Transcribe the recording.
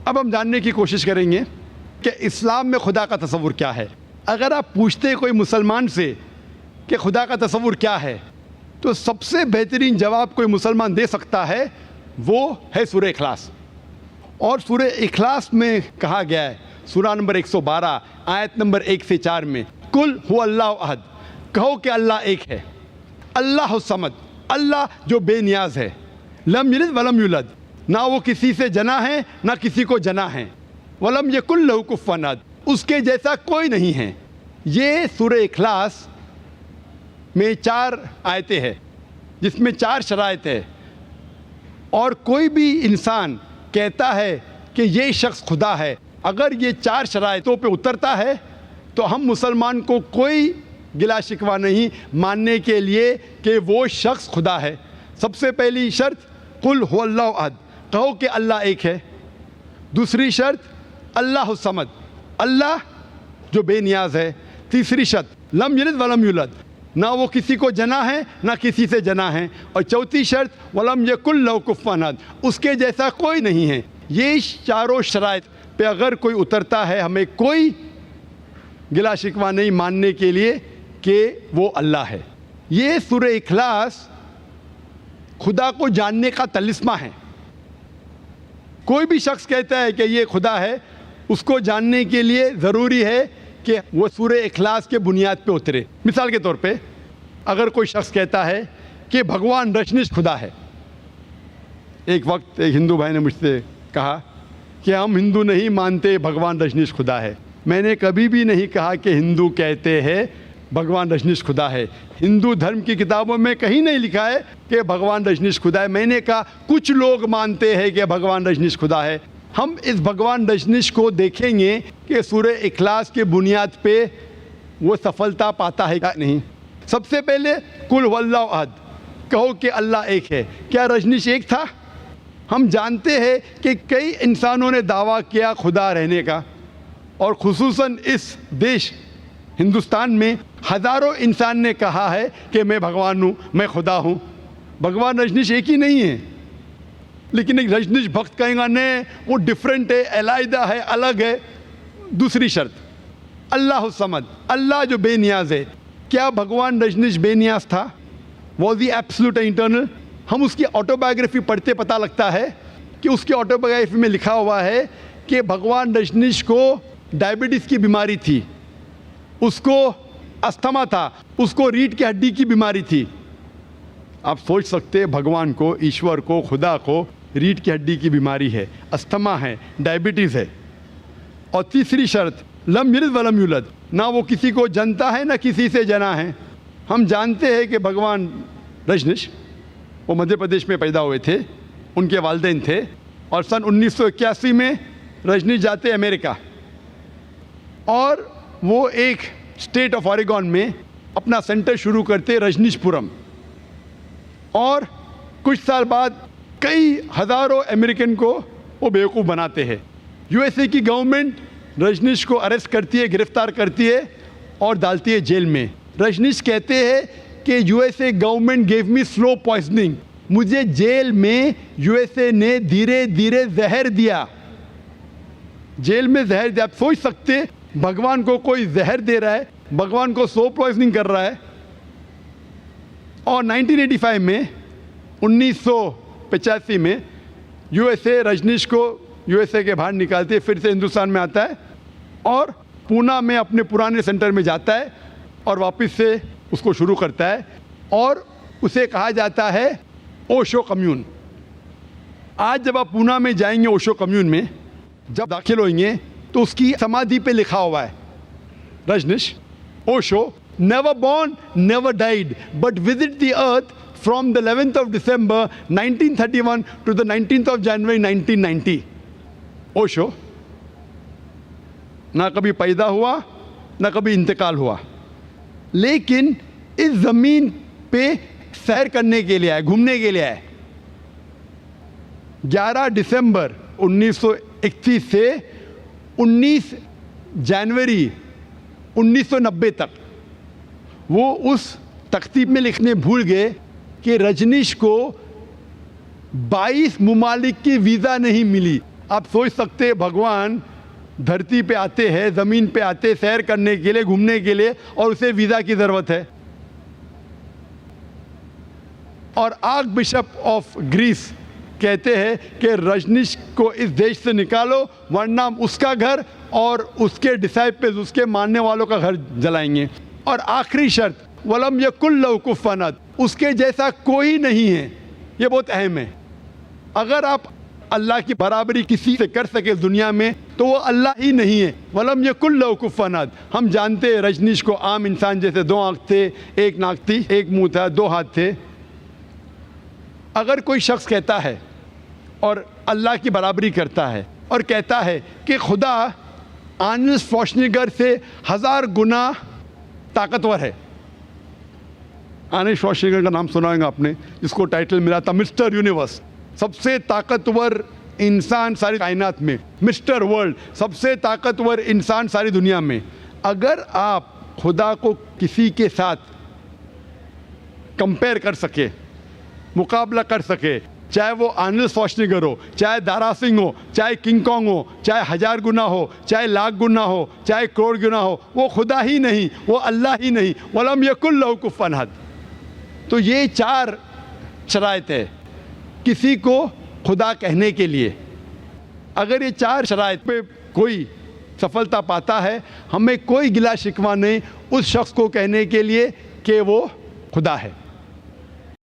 अब हम जानने की कोशिश करेंगे कि इस्लाम में खुदा का तसव्वुर क्या है। अगर आप पूछते कोई मुसलमान से कि खुदा का तसव्वुर क्या है, तो सबसे बेहतरीन जवाब कोई मुसलमान दे सकता है वो है सूरह इखलास। और सूरह इखलास में कहा गया है, सूरा नंबर 112 आयत नंबर 1 से 4 में, कुल हुवल्लाहु अहद, कहो कि अल्लाह एक है, अल्लाह समद, अल्लाह जो बेनियाज है, लम यलिद वलम यूलद, ना वो किसी से जना है ना किसी को जना है, वलम यकुल लहू कुफुवन अहद, उसके जैसा कोई नहीं है। ये सूरह इखलास में 4 आयतें हैं जिसमें 4 शराइत है। और कोई भी इंसान कहता है कि ये शख्स खुदा है, अगर ये 4 शराइतों पे उतरता है तो हम मुसलमान को कोई गिला शिकवा नहीं मानने के लिए कि वो शख्स खुदा है। सबसे पहली शर्त कुल हुवल्लाहु अहद, कहो कि अल्लाह एक है। दूसरी शर्त अल्लाह समद, अल्लाह जो बेनियाज है। तीसरी शर्त लम यलिद वलम यूलद, ना वो किसी को जना है ना किसी से जना है। और चौथी शर्त वलम यकुल लहू कुफुवन अहद, उसके जैसा कोई नहीं है। ये चारों शराइत पे अगर कोई उतरता है, हमें कोई गिला शिकवा नहीं मानने के लिए कि वो अल्लाह है। ये सूरह इखलास खुदा को जानने का तलिस्मा है। कोई भी शख्स कहता है कि ये खुदा है, उसको जानने के लिए ज़रूरी है कि वो सूरह इखलास के बुनियाद पे उतरे। मिसाल के तौर पे अगर कोई शख्स कहता है कि भगवान रजनीश खुदा है। एक वक्त एक हिंदू भाई ने मुझसे कहा कि हम हिंदू नहीं मानते भगवान रजनीश खुदा है। मैंने कभी भी नहीं कहा कि हिंदू कहते हैं भगवान रजनीश खुदा है। हिंदू धर्म की किताबों में कहीं नहीं लिखा है कि भगवान रजनीश खुदा है। मैंने कहा कुछ लोग मानते हैं कि भगवान रजनीश खुदा है। हम इस भगवान रजनीश को देखेंगे कि सूरह इखलास के बुनियाद पे वो सफलता पाता है या नहीं। सबसे पहले कुल हुवल्लाहु अहद, कहो कि अल्लाह एक है। क्या रजनीश एक था? हम जानते हैं कि कई इंसानों ने दावा किया खुदा रहने का, और ख़ुसूसन इस देश हिंदुस्तान में हज़ारों इंसान ने कहा है कि मैं भगवान हूँ, मैं खुदा हूँ। भगवान रजनीश एक ही नहीं है, लेकिन एक रजनीश भक्त कहेगा नहीं वो डिफरेंट है, अलहदा है, अलग है। दूसरी शर्त अल्लाह समद, अल्लाह जो बेनियाज है। क्या भगवान रजनीश बेनियाज था? Was he absolute internal? हम उसकी ऑटोबायोग्राफी पढ़ते पता लगता है कि उसकी ऑटोबायोग्राफी में लिखा हुआ है कि भगवान रजनीश को डायबिटीज़ की बीमारी थी, उसको अस्थमा था, उसको रीढ़ की हड्डी की बीमारी थी। आप सोच सकते हैं भगवान को, ईश्वर को, खुदा को रीढ़ की हड्डी की बीमारी है, अस्थमा है, डायबिटीज़ है। और तीसरी शर्त लम यलिद वलम यूलद, ना वो किसी को जनता है ना किसी से जना है। हम जानते हैं कि भगवान रजनीश वो मध्य प्रदेश में पैदा हुए थे, उनके वालिदैन थे, और सन 1981 में रजनीश जाते अमेरिका, और वो एक स्टेट ऑफ ऑरेगॉन में अपना सेंटर शुरू करते रजनीशपुरम। और कुछ साल बाद कई हज़ारों अमेरिकन को वो बेवकूफ़ बनाते हैं। यूएसए की गवर्नमेंट रजनीश को अरेस्ट करती है, गिरफ्तार करती है और डालती है जेल में। रजनीश कहते हैं कि USA government gave me slow poisoning, मुझे जेल में यूएसए ने धीरे धीरे जहर दिया। जेल में जहर दिया। आप सोच सकते भगवान को कोई जहर दे रहा है, भगवान को स्लो पॉइजनिंग कर रहा है। और 1985 में 1985 में यूएसए रजनीश को यूएसए के बाहर निकालते फिर से हिंदुस्तान में आता है और पूना में अपने पुराने सेंटर में जाता है और वापस से उसको शुरू करता है, और उसे कहा जाता है ओशो कम्यून। आज जब आप पूना में जाएंगे ओशो कम्यून में जब दाखिल होंगे तो उसकी समाधि पे लिखा हुआ है Rajneesh Osho never born, never died, but visit the earth from the 11th of December 1931 to the 19th of January 1990. Osho ना कभी पैदा हुआ ना कभी इंतकाल हुआ, लेकिन इस ज़मीन पे सैर करने के लिए आए, घूमने के लिए आए। 11 दिसंबर 1931 से 19 जनवरी 1990 तक वो उस तख्ती में लिखने भूल गए कि रजनीश को 22 मुमालिक की वीज़ा नहीं मिली। आप सोच सकते हैं भगवान धरती पे आते हैं, ज़मीन पे आते सैर करने के लिए, घूमने के लिए, और उसे वीज़ा की ज़रूरत है। और आर्क बिशप ऑफ ग्रीस कहते हैं कि रजनीश को इस देश से निकालो वरना उसका घर और उसके डिसाइपल्स, उसके मानने वालों का घर जलाएंगे। और आखिरी शर्त वलम यकुल लहू कुफुवन अहद, उसके जैसा कोई नहीं है। ये बहुत अहम है। अगर आप अल्लाह की बराबरी किसी से कर सके दुनिया में तो वो अल्लाह ही नहीं है। वलम यकुल लहू कुफुवन अहद। हम जानते हैं रजनीश को आम इंसान जैसे 2 आँख थे, 1 नाक थी, 1 मुंह था, 2 हाथ थे। अगर कोई शख्स कहता है और अल्लाह की बराबरी करता है और कहता है कि खुदा आर्नल्ड श्वार्ज़नेगर से 1000 गुना ताकतवर है। आर्नल्ड श्वार्ज़नेगर का नाम सुना होगा आपने, जिसको टाइटल मिला था मिस्टर यूनिवर्स, सबसे ताकतवर इंसान सारी कायनात में, मिस्टर वर्ल्ड, सबसे ताकतवर इंसान सारी दुनिया में। अगर आप खुदा को किसी के साथ कंपेयर कर सके, मुकाबला कर सके, चाहे वो आर्नल्ड श्वार्ज़नेगर हो, चाहे दारा सिंह हो, चाहे किंग कॉन्ग हो, चाहे 1000 गुना हो, चाहे लाख गुना हो, चाहे करोड़ गुना हो, वो खुदा ही नहीं, वो अल्लाह ही नहीं। वलम यकुल लहू कुफुवन अहद। तो ये 4 शराइत है किसी को खुदा कहने के लिए। अगर ये 4 शराइत पे कोई सफलता पाता है, हमें कोई गिला शिकवा नहीं उस शख्स को कहने के लिए कि वो खुदा है।